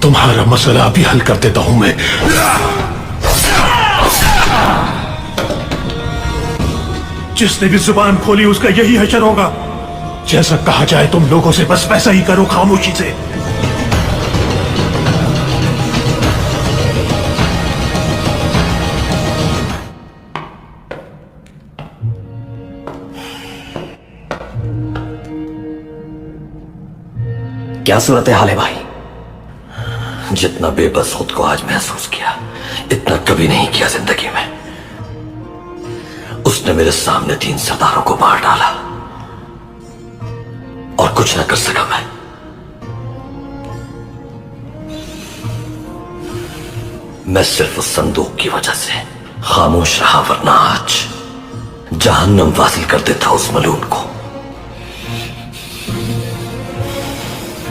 तुम्हारा मसला अभी हल कर देता हूं मैं। जिसने भी जुबान खोली उसका यही हशर होगा। जैसा कहा जाए तुम लोगों से बस वैसा ही करो, खामोशी से। क्या सूरत हाल है भाई? जितना बेबस खुद को आज महसूस किया, इतना कभी नहीं किया जिंदगी में। उसने मेरे सामने 3 सरदारों को मार डाला और कुछ न कर सका मैं। मैं सिर्फ उस संदूक की वजह से खामोश रहा, वरना आज जहन्नम वासिल कर देता उस मलून को।